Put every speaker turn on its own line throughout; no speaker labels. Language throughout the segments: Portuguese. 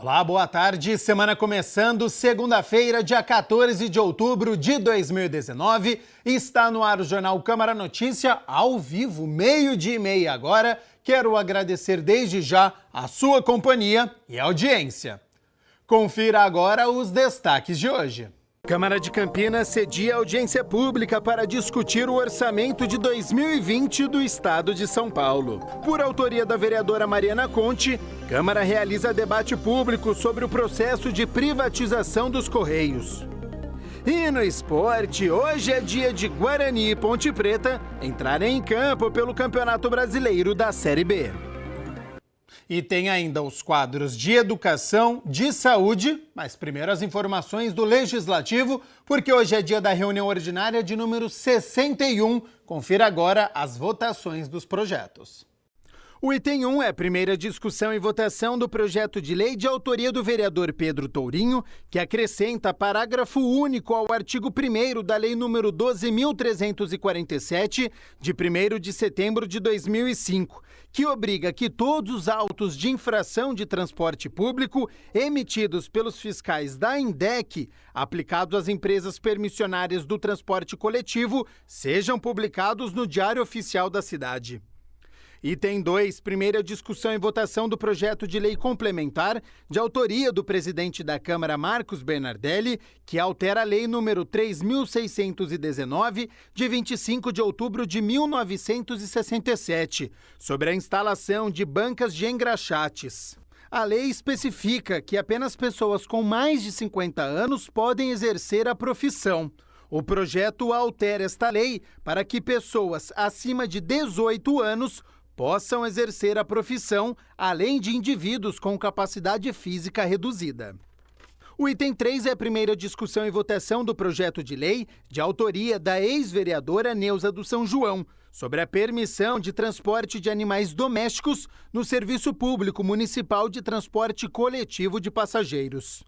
Olá, boa tarde. Semana começando, segunda-feira, dia 14 de outubro de 2019. Está no ar o Jornal Câmara Notícia, ao vivo, 12:30 agora. Quero agradecer desde já a sua companhia e audiência. Confira agora os destaques de hoje. Câmara de Campinas cedia audiência pública para discutir o orçamento de 2020 do Estado de São Paulo. Por autoria da vereadora Mariana Conte, Câmara realiza debate público sobre o processo de privatização dos Correios. E no esporte, hoje é dia de Guarani e Ponte Preta entrarem em campo pelo Campeonato Brasileiro da Série B. E tem ainda os quadros de educação, de saúde, mas primeiro as informações do Legislativo, porque hoje é dia da reunião ordinária de número 61. Confira agora as votações dos projetos. O item 1 é a primeira discussão e votação do projeto de lei de autoria do vereador Pedro Tourinho, que acrescenta parágrafo único ao artigo 1º da Lei nº 12.347, de 1º de setembro de 2005, que obriga que todos os autos de infração de transporte público emitidos pelos fiscais da INDEC, aplicados às empresas permissionárias do transporte coletivo, sejam publicados no Diário Oficial da cidade. Item 2, primeira discussão e votação do projeto de lei complementar de autoria do presidente da Câmara, Marcos Bernardelli, que altera a lei número 3.619, de 25 de outubro de 1967, sobre a instalação de bancas de engraxates. A lei especifica que apenas pessoas com mais de 50 anos podem exercer a profissão. O projeto altera esta lei para que pessoas acima de 18 anos possam exercer a profissão, além de indivíduos com capacidade física reduzida. O item 3 é a primeira discussão e votação do projeto de lei de autoria da ex-vereadora Neuza do São João, sobre a permissão de transporte de animais domésticos no Serviço Público Municipal de Transporte Coletivo de Passageiros.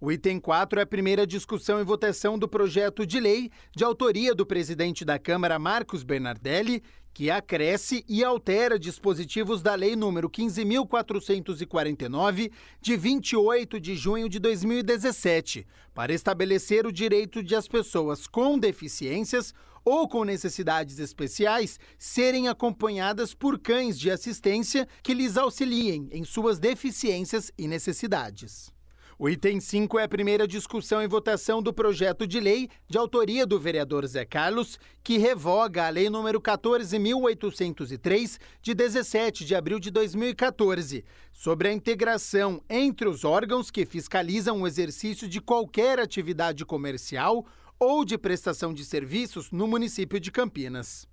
O item 4 é a primeira discussão e votação do projeto de lei de autoria do presidente da Câmara, Marcos Bernardelli, que acresce e altera dispositivos da Lei nº 15.449, de 28 de junho de 2017, para estabelecer o direito de as pessoas com deficiências ou com necessidades especiais serem acompanhadas por cães de assistência que lhes auxiliem em suas deficiências e necessidades. O item 5 é a primeira discussão e votação do projeto de lei de autoria do vereador Zé Carlos, que revoga a Lei nº 14.803, de 17 de abril de 2014, sobre a integração entre os órgãos que fiscalizam o exercício de qualquer atividade comercial ou de prestação de serviços no município de Campinas.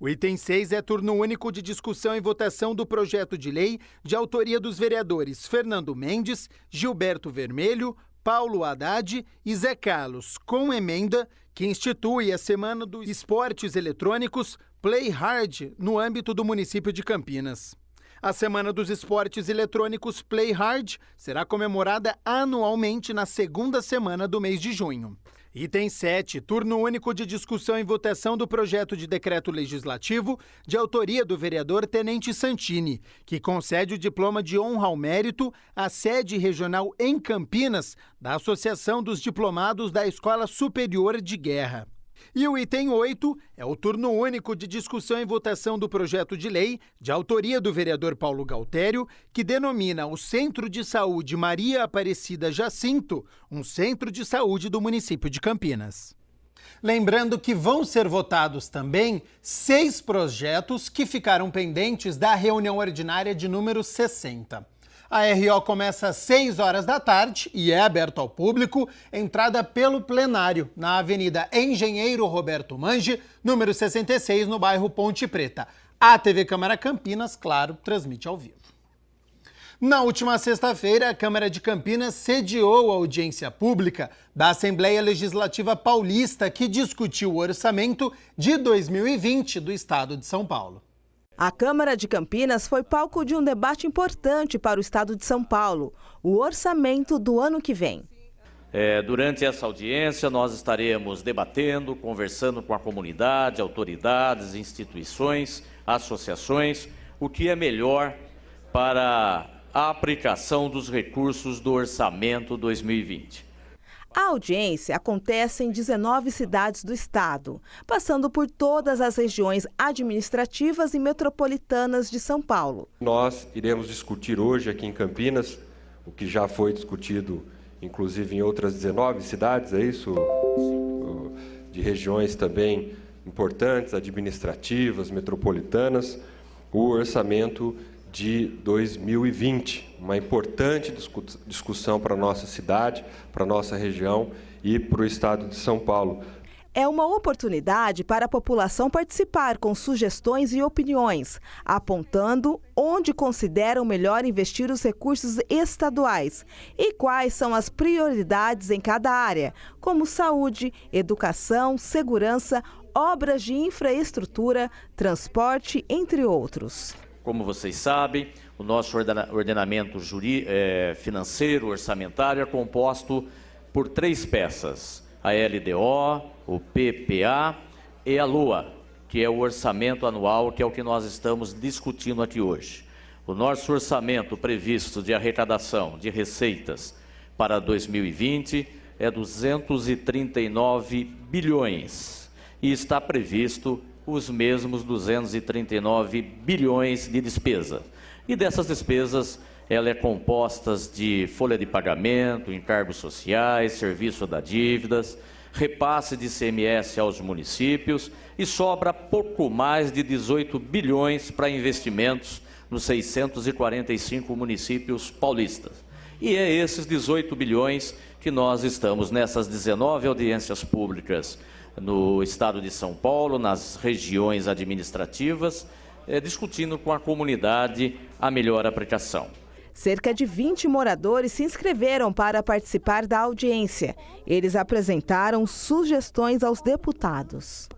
O item 6 é turno único de discussão e votação do projeto de lei de autoria dos vereadores Fernando Mendes, Gilberto Vermelho, Paulo Haddad e Zé Carlos, com emenda que institui a Semana dos Esportes Eletrônicos Play Hard no âmbito do município de Campinas. A Semana dos Esportes Eletrônicos Play Hard será comemorada anualmente na segunda semana do mês de junho. Item 7, turno único de discussão e votação do projeto de decreto legislativo de autoria do vereador Tenente Santini, que concede o diploma de honra ao mérito à sede regional em Campinas da Associação dos Diplomados da Escola Superior de Guerra. E o item 8 é o turno único de discussão e votação do projeto de lei de autoria do vereador Paulo Galtério, que denomina o Centro de Saúde Maria Aparecida Jacinto um centro de saúde do município de Campinas. Lembrando que vão ser votados também 6 projetos que ficaram pendentes da reunião ordinária de número 60. A RO começa às 6 horas da tarde e é aberta ao público, entrada pelo plenário, na Avenida Engenheiro Roberto Mange, número 66, no bairro Ponte Preta. A TV Câmara Campinas, claro, transmite ao vivo. Na última sexta-feira, a Câmara de Campinas sediou a audiência pública da Assembleia Legislativa Paulista, que discutiu o orçamento de 2020 do Estado de São Paulo.
A Câmara de Campinas foi palco de um debate importante para o Estado de São Paulo, o orçamento do ano que vem.
Durante essa audiência, nós estaremos debatendo, conversando com a comunidade, autoridades, instituições, associações, o que é melhor para a aplicação dos recursos do Orçamento 2020.
A audiência acontece em 19 cidades do estado, passando por todas as regiões administrativas e metropolitanas de São Paulo.
Nós iremos discutir hoje aqui em Campinas, o que já foi discutido inclusive em outras 19 cidades, é isso? De regiões também importantes, administrativas, metropolitanas, o orçamento de 2020, uma importante discussão para a nossa cidade, para a nossa região e para o estado de São Paulo.
É uma oportunidade para a população participar com sugestões e opiniões, apontando onde consideram melhor investir os recursos estaduais e quais são as prioridades em cada área, como saúde, educação, segurança, obras de infraestrutura, transporte, entre outros.
Como vocês sabem, o nosso ordenamento financeiro, orçamentário, é composto por 3 peças: a LDO, o PPA e a LOA, que é o orçamento anual, que é o que nós estamos discutindo aqui hoje. O nosso orçamento previsto de arrecadação de receitas para 2020 é 239 bilhões e está previsto os mesmos 239 bilhões de despesa. E dessas despesas, ela é composta de folha de pagamento, encargos sociais, serviço da dívidas, repasse de ICMS aos municípios e sobra pouco mais de 18 bilhões para investimentos nos 645 municípios paulistas. E é esses 18 bilhões que nós estamos nessas 19 audiências públicas no estado de São Paulo, nas regiões administrativas, discutindo com a comunidade a melhor aplicação.
Cerca de 20 moradores se inscreveram para participar da audiência. Eles apresentaram sugestões aos deputados.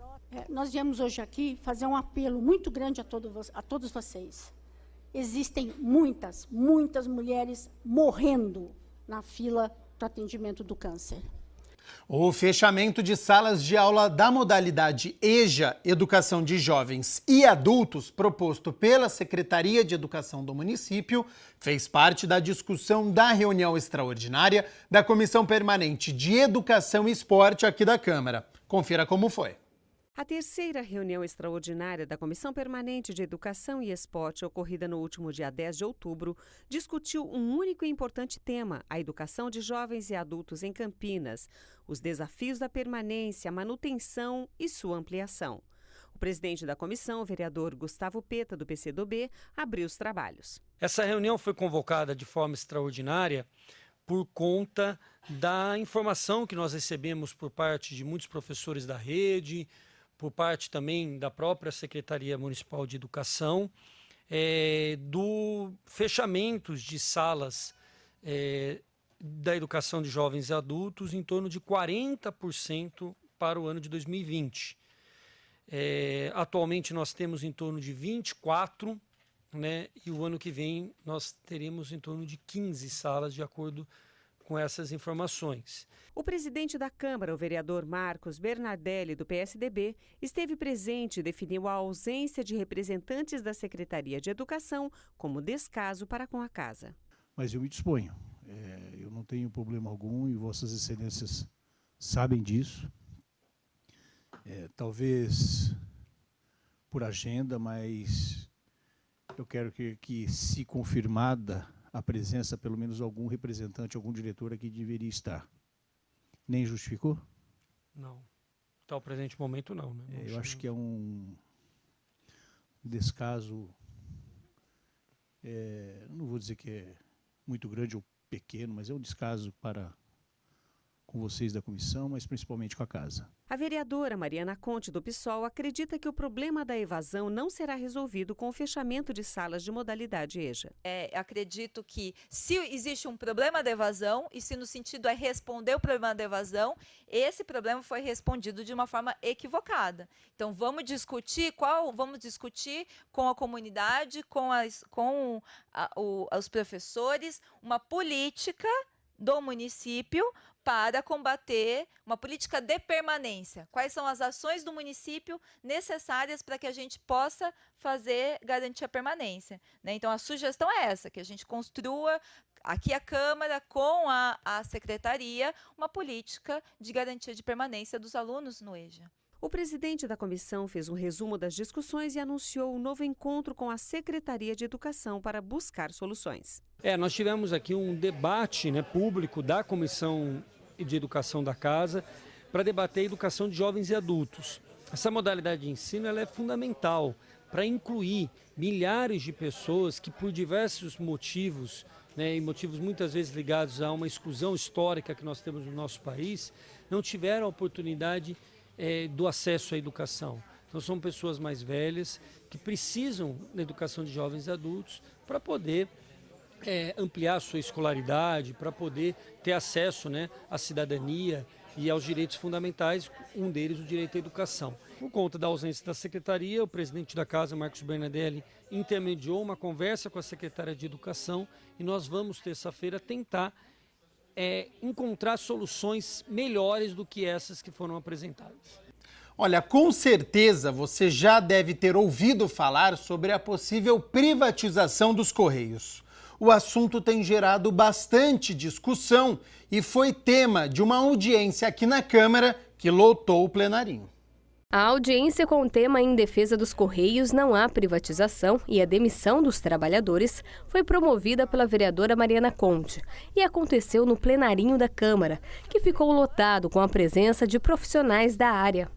Nós viemos hoje aqui fazer um apelo muito grande a todos vocês. Existem muitas mulheres morrendo na fila para atendimento do câncer.
O fechamento de salas de aula da modalidade EJA, Educação de Jovens e Adultos, proposto pela Secretaria de Educação do município, fez parte da discussão da reunião extraordinária da Comissão Permanente de Educação e Esporte aqui da Câmara. Confira como foi.
A terceira reunião extraordinária da Comissão Permanente de Educação e Esporte, ocorrida no último dia 10 de outubro, discutiu um único e importante tema: a educação de jovens e adultos em Campinas, os desafios da permanência, a manutenção e sua ampliação. O presidente da comissão, o vereador Gustavo Peta, do PCdoB, abriu os trabalhos.
Essa reunião foi convocada de forma extraordinária por conta da informação que nós recebemos por parte de muitos professores da rede, por parte também da própria Secretaria Municipal de Educação, do fechamento de salas da educação de jovens e adultos em torno de 40% para o ano de 2020. Atualmente nós temos em torno de 24, né, e o ano que vem nós teremos em torno de 15 salas, de acordo com essas informações.
O presidente da Câmara, o vereador Marcos Bernardelli, do PSDB, esteve presente e definiu a ausência de representantes da Secretaria de Educação como descaso para com a casa.
Mas eu me disponho. Eu não tenho problema algum e Vossas Excelências sabem disso. Talvez por agenda, mas eu quero que se confirmada a presença, pelo menos algum representante, algum diretor aqui deveria estar. Nem justificou?
Não. Até o presente momento, não. Né?
Eu acho que é um descaso, não vou dizer que é muito grande ou pequeno, mas é um descaso com vocês da comissão, mas principalmente com a casa.
A vereadora Mariana Conte, do PSOL, acredita que o problema da evasão não será resolvido com o fechamento de salas de modalidade EJA.
Acredito que se existe um problema da evasão, e se no sentido é responder o problema da evasão, esse problema foi respondido de uma forma equivocada. Então vamos discutir com a comunidade, com os professores, uma política do município para combater uma política de permanência. Quais são as ações do município necessárias para que a gente possa garantir a permanência, né? Então, a sugestão é essa, que a gente construa aqui a Câmara com a Secretaria uma política de garantia de permanência dos alunos no EJA.
O presidente da comissão fez um resumo das discussões e anunciou um novo encontro com a Secretaria de Educação para buscar soluções.
Nós tivemos aqui um debate, né, público da Comissão de Educação da Casa para debater a educação de jovens e adultos. Essa modalidade de ensino ela é fundamental para incluir milhares de pessoas que, por diversos motivos, né, e motivos muitas vezes ligados a uma exclusão histórica que nós temos no nosso país, não tiveram a oportunidade do acesso à educação. Então são pessoas mais velhas que precisam da educação de jovens e adultos para poder ampliar a sua escolaridade, para poder ter acesso, né, à cidadania e aos direitos fundamentais, um deles o direito à educação. Por conta da ausência da secretaria, o presidente da Casa, Marcos Bernadelli, intermediou uma conversa com a secretária de Educação e nós vamos, terça-feira, tentar encontrar soluções melhores do que essas que foram apresentadas.
Olha, com certeza você já deve ter ouvido falar sobre a possível privatização dos Correios. O assunto tem gerado bastante discussão e foi tema de uma audiência aqui na Câmara que lotou o plenarinho.
A audiência com o tema em defesa dos Correios não há privatização e a demissão dos trabalhadores foi promovida pela vereadora Mariana Conte e aconteceu no plenarinho da Câmara, que ficou lotado com a presença de profissionais da área.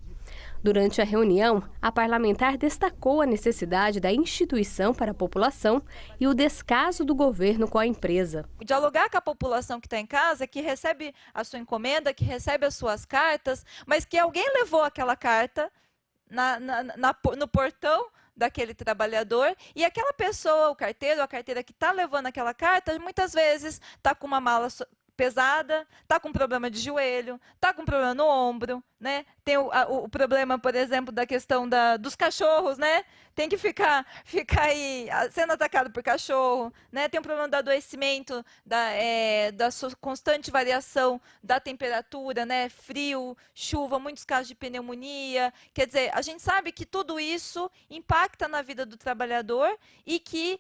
Durante a reunião, a parlamentar destacou a necessidade da instituição para a população e o descaso do governo com a empresa.
Dialogar com a população que está em casa, que recebe a sua encomenda, que recebe as suas cartas, mas que alguém levou aquela carta no portão daquele trabalhador e aquela pessoa, o carteiro ou a carteira que está levando aquela carta, muitas vezes está com uma mala pesada, está com problema de joelho, está com problema no ombro, né? Tem o problema, por exemplo, da questão dos cachorros, né? Tem que ficar aí sendo atacado por cachorro, né? Tem o problema do adoecimento, da constante variação da temperatura, né? Frio, chuva, muitos casos de pneumonia. Quer dizer, a gente sabe que tudo isso impacta na vida do trabalhador e que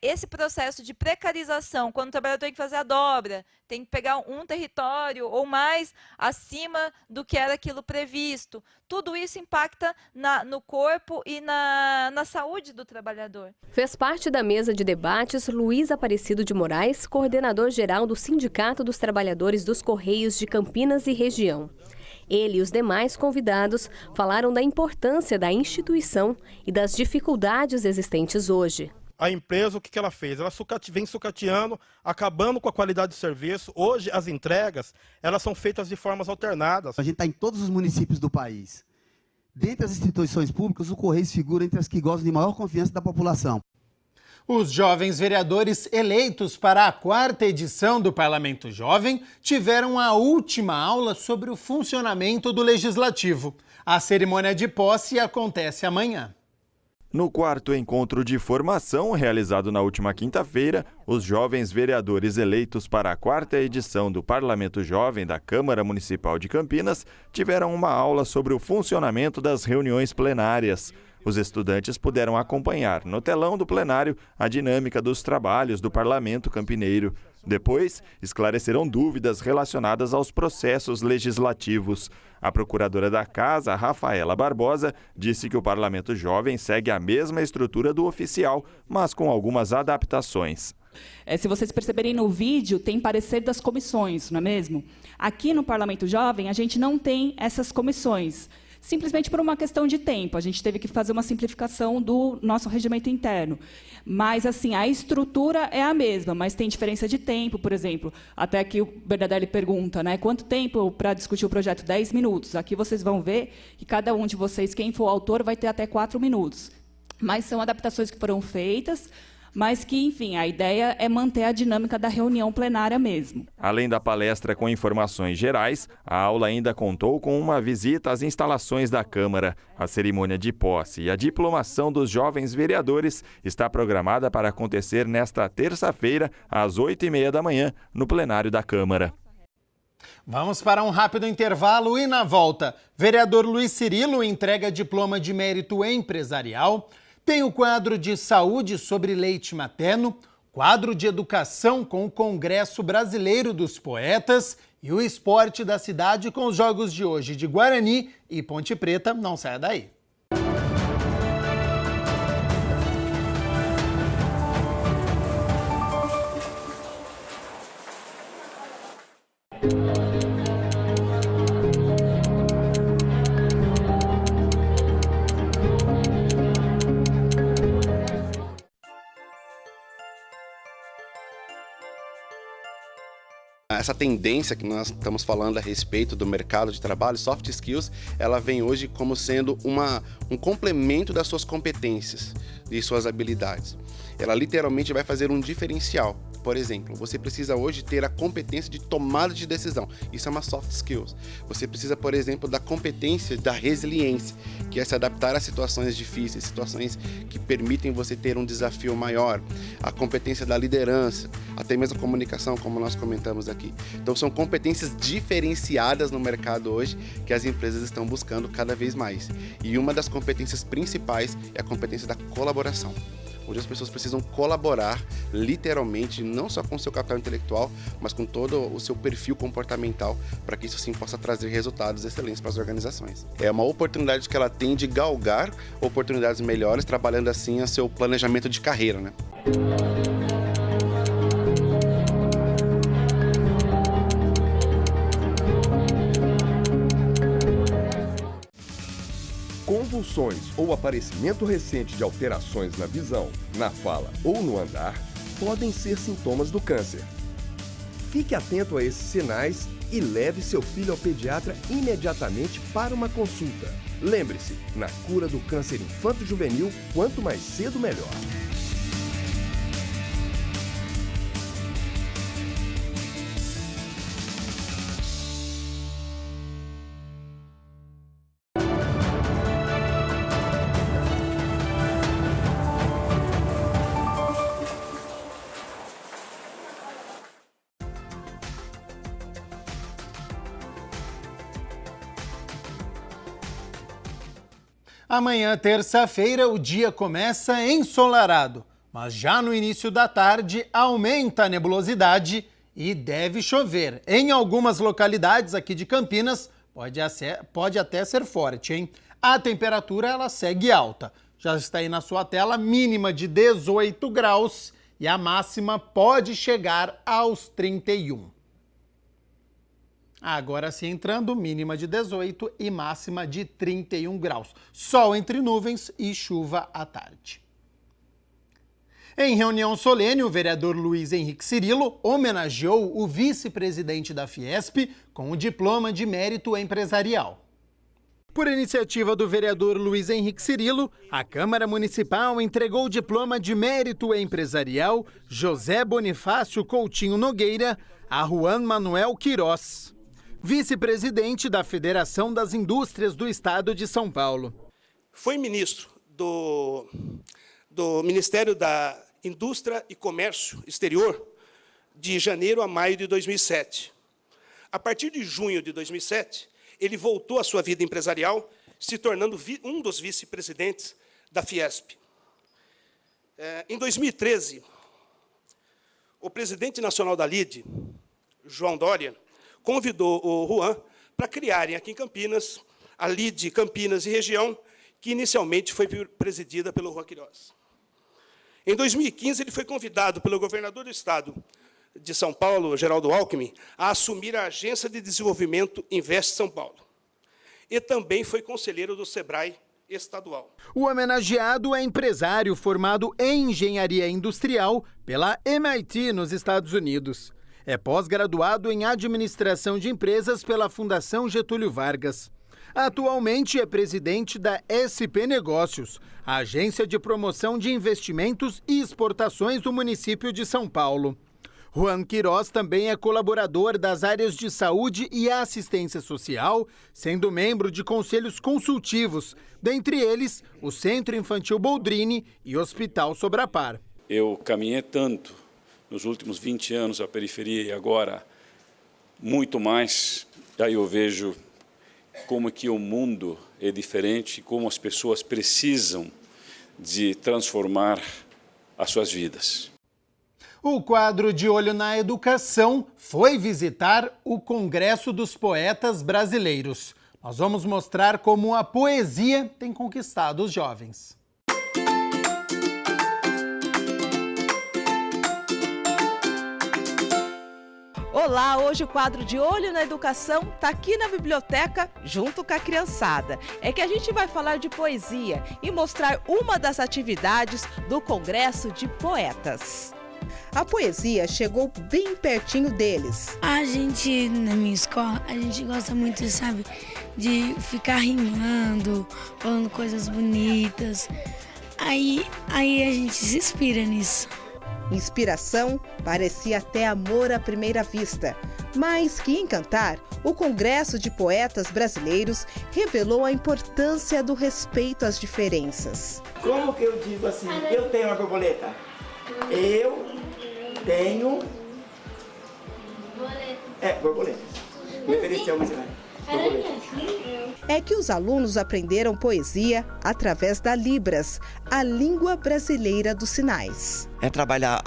esse processo de precarização, quando o trabalhador tem que fazer a dobra, tem que pegar um território ou mais acima do que era aquilo previsto. Tudo isso impacta no corpo e na saúde do trabalhador.
Fez parte da mesa de debates Luiz Aparecido de Moraes, coordenador-geral do Sindicato dos Trabalhadores dos Correios de Campinas e região. Ele e os demais convidados falaram da importância da instituição e das dificuldades existentes hoje.
A empresa, o que ela fez? Ela vem sucateando, acabando com a qualidade do serviço. Hoje, as entregas, elas são feitas de formas alternadas.
A gente está em todos os municípios do país. Dentre as instituições públicas, o Correios figura entre as que gozam de maior confiança da população.
Os jovens vereadores eleitos para a 4ª edição do Parlamento Jovem tiveram a última aula sobre o funcionamento do Legislativo. A cerimônia de posse acontece amanhã.
No 4º encontro de formação, realizado na última quinta-feira, os jovens vereadores eleitos para a 4ª edição do Parlamento Jovem da Câmara Municipal de Campinas tiveram uma aula sobre o funcionamento das reuniões plenárias. Os estudantes puderam acompanhar no telão do plenário a dinâmica dos trabalhos do Parlamento Campineiro. Depois, esclareceram dúvidas relacionadas aos processos legislativos. A procuradora da Casa, Rafaela Barbosa, disse que o Parlamento Jovem segue a mesma estrutura do oficial, mas com algumas adaptações.
Se vocês perceberem no vídeo, tem parecer das comissões, não é mesmo? Aqui no Parlamento Jovem, a gente não tem essas comissões. Simplesmente por uma questão de tempo. A gente teve que fazer uma simplificação do nosso regimento interno. Mas, assim, a estrutura é a mesma, mas tem diferença de tempo, por exemplo. Até aqui o Bernadelli pergunta, né, quanto tempo para discutir o projeto? 10 minutos. Aqui vocês vão ver que cada um de vocês, quem for autor, vai ter até 4 minutos. Mas são adaptações que foram feitas, mas que, enfim, a ideia é manter a dinâmica da reunião plenária mesmo.
Além da palestra com informações gerais, a aula ainda contou com uma visita às instalações da Câmara. A cerimônia de posse e a diplomação dos jovens vereadores está programada para acontecer nesta terça-feira, às 8h30 da manhã, no plenário da Câmara.
Vamos para um rápido intervalo e na volta, vereador Luiz Cirilo entrega diploma de mérito empresarial, tem o quadro de saúde sobre leite materno, quadro de educação com o Congresso Brasileiro dos Poetas e o esporte da cidade com os jogos de hoje de Guarani e Ponte Preta. Não saia daí.
Essa tendência que nós estamos falando a respeito do mercado de trabalho, soft skills, ela vem hoje como sendo um complemento das suas competências e suas habilidades. Ela literalmente vai fazer um diferencial. Por exemplo, você precisa hoje ter a competência de tomada de decisão. Isso é uma soft skills. Você precisa, por exemplo, da competência da resiliência, que é se adaptar a situações difíceis, situações que permitem você ter um desafio maior. A competência da liderança, até mesmo a comunicação, como nós comentamos aqui. Então, são competências diferenciadas no mercado hoje que as empresas estão buscando cada vez mais. E uma das competências principais é a competência da colaboração. Hoje as pessoas precisam colaborar, literalmente, não só com o seu capital intelectual, mas com todo o seu perfil comportamental, para que isso sim possa trazer resultados excelentes para as organizações. É uma oportunidade que ela tem de galgar oportunidades melhores, trabalhando assim o seu planejamento de carreira, né?
Convulsões ou aparecimento recente de alterações na visão, na fala ou no andar podem ser sintomas do câncer. Fique atento a esses sinais e leve seu filho ao pediatra imediatamente para uma consulta. Lembre-se, na cura do câncer infanto-juvenil, quanto mais cedo, melhor.
Amanhã, terça-feira, o dia começa ensolarado, mas já no início da tarde aumenta a nebulosidade e deve chover. Em algumas localidades aqui de Campinas, pode até ser forte, hein? A temperatura ela segue alta. Já está aí na sua tela, mínima de 18 graus e a máxima pode chegar aos 31. Agora sim entrando, mínima de 18 e máxima de 31 graus. Sol entre nuvens e chuva à tarde. Em reunião solene, o vereador Luiz Henrique Cirilo homenageou o vice-presidente da Fiesp com o diploma de mérito empresarial. Por iniciativa do vereador Luiz Henrique Cirilo, a Câmara Municipal entregou o diploma de mérito empresarial José Bonifácio Coutinho Nogueira a Juan Manuel Queiroz, vice-presidente da Federação das Indústrias do Estado de São Paulo.
Foi ministro do Ministério da Indústria e Comércio Exterior de janeiro a maio de 2007. A partir de junho de 2007, ele voltou à sua vida empresarial, se tornando um dos vice-presidentes da Fiesp. Em 2013, o presidente nacional da LIDE, João Dória, convidou o Juan para criarem aqui em Campinas a LIDE Campinas e Região, que inicialmente foi presidida pelo Juan Queiroz. Em 2015, ele foi convidado pelo governador do Estado de São Paulo, Geraldo Alckmin, a assumir a Agência de Desenvolvimento Invest São Paulo. E também foi conselheiro do SEBRAE estadual.
O homenageado é empresário formado em engenharia industrial pela MIT nos Estados Unidos. É pós-graduado em administração de empresas pela Fundação Getúlio Vargas. Atualmente é presidente da SP Negócios, a agência de promoção de investimentos e exportações do município de São Paulo. Juan Queiroz também é colaborador das áreas de saúde e assistência social, sendo membro de conselhos consultivos, dentre eles o Centro Infantil Boldrini e Hospital
Eu caminhei tanto nos últimos 20 anos a periferia e agora muito mais. Aí eu vejo como que o mundo é diferente, como as pessoas precisam de transformar as suas vidas.
O quadro De Olho na Educação foi visitar o Congresso dos Poetas Brasileiros. Nós vamos mostrar como a poesia tem conquistado os jovens.
Olá, hoje o quadro De Olho na Educação está aqui na biblioteca junto com a criançada. É que a gente vai falar de poesia e mostrar uma das atividades do Congresso de Poetas. A poesia chegou bem pertinho deles.
A gente, na minha escola, a gente gosta muito, sabe, de ficar rimando, falando coisas bonitas. Aí a gente se inspira nisso.
Inspiração parecia até amor à primeira vista. Mas que em Cantar, o Congresso de Poetas Brasileiros revelou a importância do respeito às diferenças.
Como que eu digo assim, eu tenho uma borboleta? Eu tenho... borboleta. Me ofereceu, mas
é que os alunos aprenderam poesia através da Libras, a língua brasileira dos sinais.
É trabalhar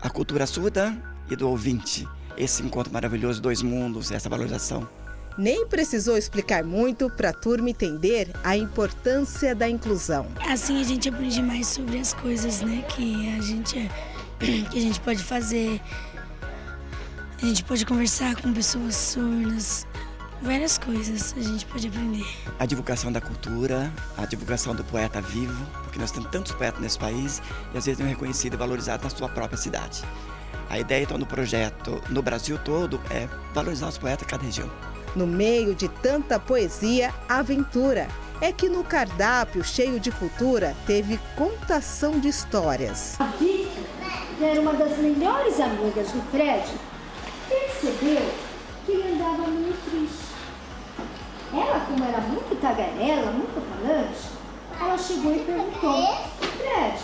a cultura surda e do ouvinte. Esse encontro maravilhoso, dois mundos, essa valorização.
Nem precisou explicar muito para a turma entender a importância da inclusão.
Assim a gente aprende mais sobre as coisas, né, que a gente pode fazer. A gente pode conversar com pessoas surdas. Várias coisas a gente pode aprender.
A divulgação da cultura, a divulgação do poeta vivo, porque nós temos tantos poetas nesse país e às vezes não é reconhecido e valorizado na sua própria cidade. A ideia então do projeto no Brasil todo é valorizar os poetas de cada região.
No meio de tanta poesia, aventura. É que no cardápio cheio de cultura teve contação de histórias.
A Vicky, que era uma das melhores amigas do Fred, percebeu que ele andava meio triste. Ela, como era muito tagarela, muito falante, ela chegou e perguntou: Fred,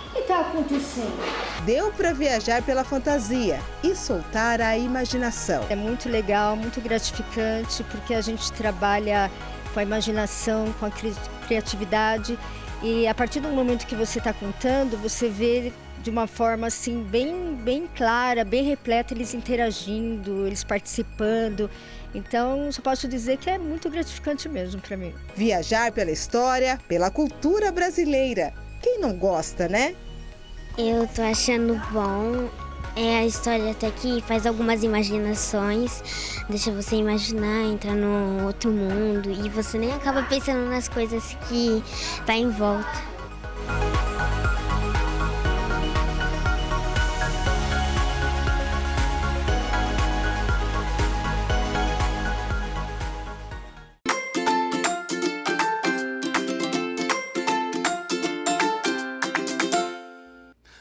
o que está acontecendo?
Deu para viajar pela fantasia e soltar a imaginação.
É muito legal, muito gratificante, porque a gente trabalha com a imaginação, com a criatividade, e a partir do momento que você está contando, você vê de uma forma assim bem clara, bem repleta, eles interagindo, eles participando. Então, só posso dizer que é muito gratificante mesmo para mim.
Viajar pela história, pela cultura brasileira. Quem não gosta, né?
Eu tô achando bom. A história até que faz algumas imaginações, deixa você imaginar, entrar num outro mundo e você nem acaba pensando nas coisas que tá em volta.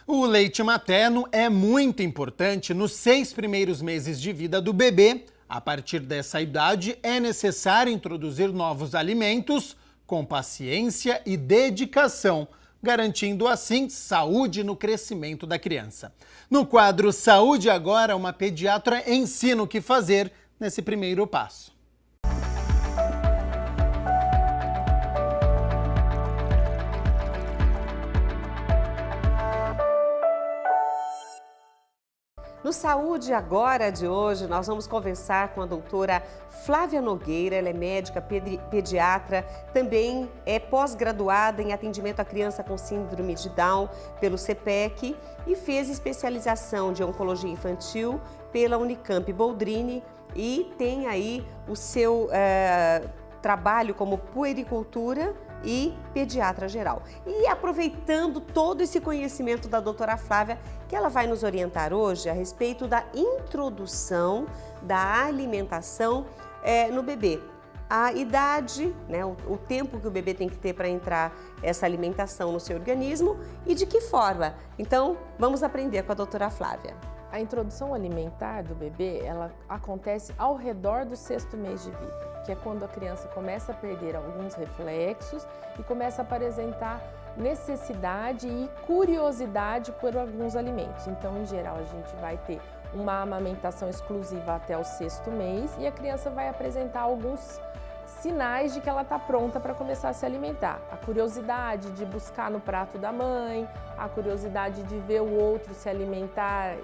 O leite materno é muito importante nos 6 primeiros meses de vida do bebê. A partir dessa idade, é necessário introduzir novos alimentos com paciência e dedicação, garantindo assim saúde no crescimento da criança. No quadro Saúde Agora, uma pediatra ensina o que fazer nesse primeiro passo.
No Saúde Agora de hoje, nós vamos conversar com a doutora Flávia Nogueira. Ela é médica pediatra, também é pós-graduada em atendimento à criança com síndrome de Down pelo CPEC e fez especialização de oncologia infantil pela Unicamp Boldrini e tem aí o seu trabalho como puericultura e pediatra geral. E aproveitando todo esse conhecimento da doutora Flávia, que ela vai nos orientar hoje a respeito da introdução da alimentação no bebê. A idade, né, o tempo que o bebê tem que ter para entrar essa alimentação no seu organismo e de que forma. Então, vamos aprender com a doutora Flávia.
A introdução alimentar do bebê, ela acontece ao redor do 6º mês de vida, que é quando a criança começa a perder alguns reflexos e começa a apresentar necessidade e curiosidade por alguns alimentos. Então, em geral, a gente vai ter uma amamentação exclusiva até o 6º mês e a criança vai apresentar alguns sinais de que ela está pronta para começar a se alimentar. A curiosidade de buscar no prato da mãe, a curiosidade de ver o outro se alimentar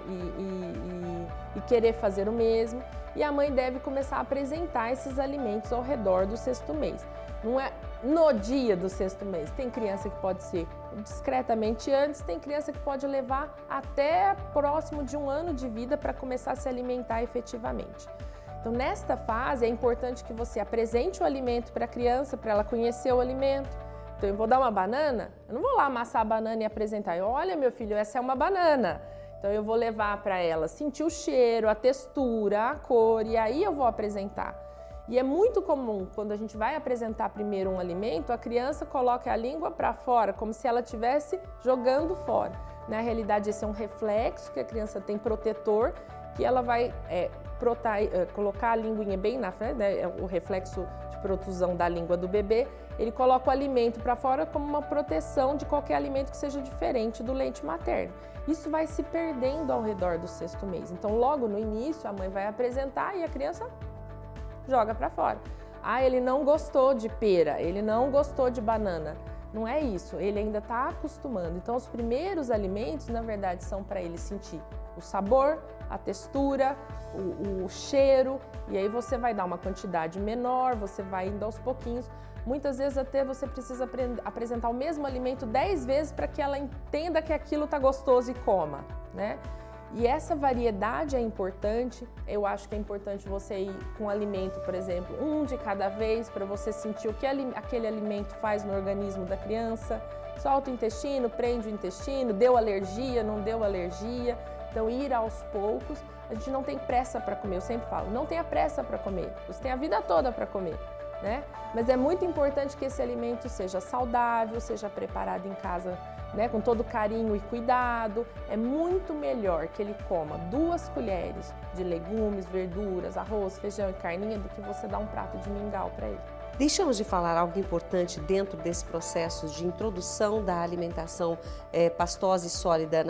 e querer fazer o mesmo. E a mãe deve começar a apresentar esses alimentos ao redor do 6º mês. Não é no dia do 6º mês. Tem criança que pode ser discretamente antes, tem criança que pode levar até próximo de 1 ano de vida para começar a se alimentar efetivamente. Então, nesta fase, é importante que você apresente o alimento para a criança, para ela conhecer o alimento. Então, eu vou dar uma banana, eu não vou lá amassar a banana e apresentar. Olha, meu filho, essa é uma banana. Então, eu vou levar para ela sentir o cheiro, a textura, a cor, e aí eu vou apresentar. E é muito comum, quando a gente vai apresentar primeiro um alimento, a criança coloca a língua para fora, como se ela estivesse jogando fora. Na realidade, esse é um reflexo que a criança tem protetor, que ela vai colocar a linguinha bem na frente, né? É o reflexo de protusão da língua do bebê. Ele coloca o alimento para fora como uma proteção de qualquer alimento que seja diferente do leite materno. Isso vai se perdendo ao redor do 6º mês. Então, logo no início, a mãe vai apresentar e a criança joga para fora. Ah, ele não gostou de pera, ele não gostou de banana. Não é isso, ele ainda está acostumando. Então, os primeiros alimentos, na verdade, são para ele sentir o sabor, a textura, o cheiro, e aí você vai dar uma quantidade menor, você vai indo aos pouquinhos. Muitas vezes até você precisa apresentar o mesmo alimento 10 vezes para que ela entenda que aquilo está gostoso e coma, né? E essa variedade é importante. Eu acho que é importante você ir com alimento, por exemplo, 1 de cada vez, para você sentir o que aquele alimento faz no organismo da criança. Solta o intestino, prende o intestino, deu alergia, não deu alergia. Então, ir aos poucos. A gente não tem pressa para comer, eu sempre falo, não tenha pressa para comer, você tem a vida toda para comer, né? Mas é muito importante que esse alimento seja saudável, seja preparado em casa, né, com todo carinho e cuidado. É muito melhor que ele coma 2 colheres de legumes, verduras, arroz, feijão e carninha do que você dar um prato de mingau para ele.
Deixamos de falar algo importante dentro desse processo de introdução da alimentação pastosa e sólida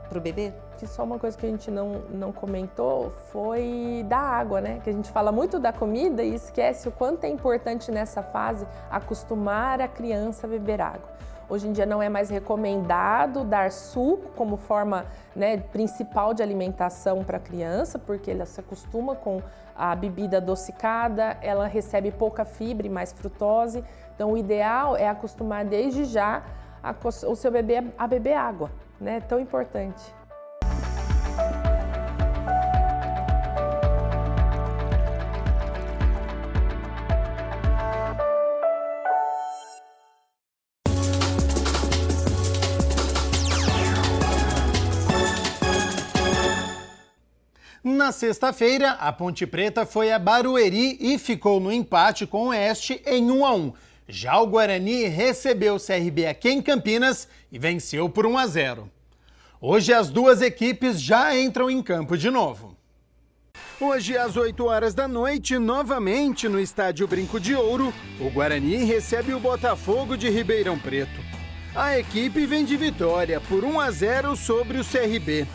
para o bebê?
Que só uma coisa que a gente não comentou foi da água, né? Que a gente fala muito da comida e esquece o quanto é importante nessa fase acostumar a criança a beber água. Hoje em dia não é mais recomendado dar suco como forma, né, principal de alimentação para a criança, porque ela se acostuma com a bebida adocicada, ela recebe pouca fibra e mais frutose. Então o ideal é acostumar desde já o seu bebê a beber água, né? Tão importante.
Na sexta-feira, a Ponte Preta foi a Barueri e ficou no empate com o Oeste em 1-1. Já o Guarani recebeu o CRB aqui em Campinas e venceu por 1-0. Hoje as duas equipes já entram em campo de novo. Hoje, às 8 horas da noite, novamente no Estádio Brinco de Ouro, o Guarani recebe o Botafogo de Ribeirão Preto. A equipe vem de vitória por 1-0 sobre o CRB.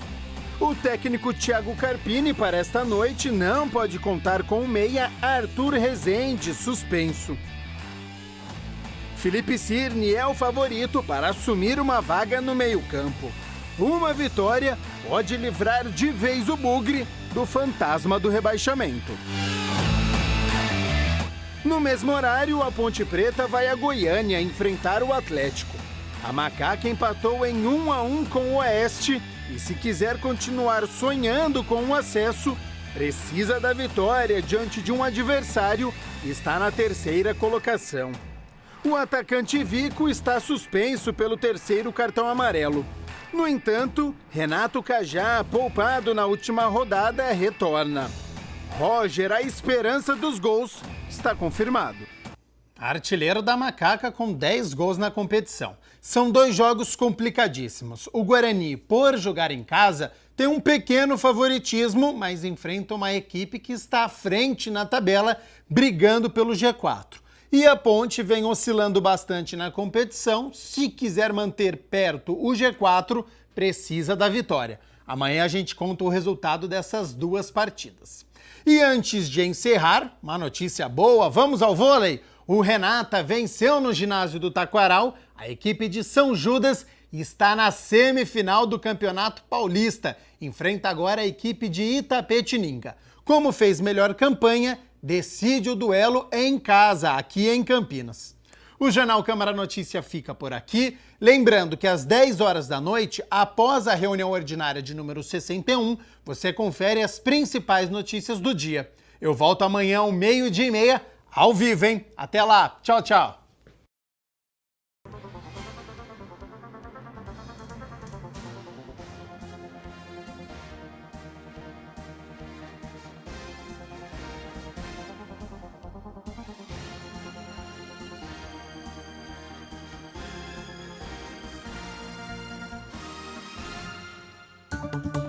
O técnico Thiago Carpini para esta noite não pode contar com o meia Arthur Rezende, suspenso. Felipe Cirne é o favorito para assumir uma vaga no meio-campo. Uma vitória pode livrar de vez o Bugre do fantasma do rebaixamento. No mesmo horário, a Ponte Preta vai a Goiânia enfrentar o Atlético. A Macaca empatou em 1-1 com o Oeste e, se quiser continuar sonhando com o acesso, precisa da vitória diante de um adversário que está na 3ª colocação. O atacante Vico está suspenso pelo 3º cartão amarelo. No entanto, Renato Cajá, poupado na última rodada, retorna. Roger, a esperança dos gols, está confirmado. Artilheiro da Macaca com 10 gols na competição. São 2 jogos complicadíssimos. O Guarani, por jogar em casa, tem um pequeno favoritismo, mas enfrenta uma equipe que está à frente na tabela, brigando pelo G4. E a Ponte vem oscilando bastante na competição. Se quiser manter perto o G4, precisa da vitória. Amanhã a gente conta o resultado dessas duas partidas. E antes de encerrar, uma notícia boa, vamos ao vôlei. O Renata venceu no ginásio do Taquaral a equipe de São Judas e está na semifinal do Campeonato Paulista. Enfrenta agora a equipe de Itapetininga. Como fez melhor campanha, decide o duelo em casa, aqui em Campinas. O Jornal Câmara Notícia fica por aqui. Lembrando que às 10 horas da noite, após a reunião ordinária de número 61, você confere as principais notícias do dia. Eu volto amanhã ao 12:30, ao vivo, hein? Até lá. Tchau, tchau.
Thank you.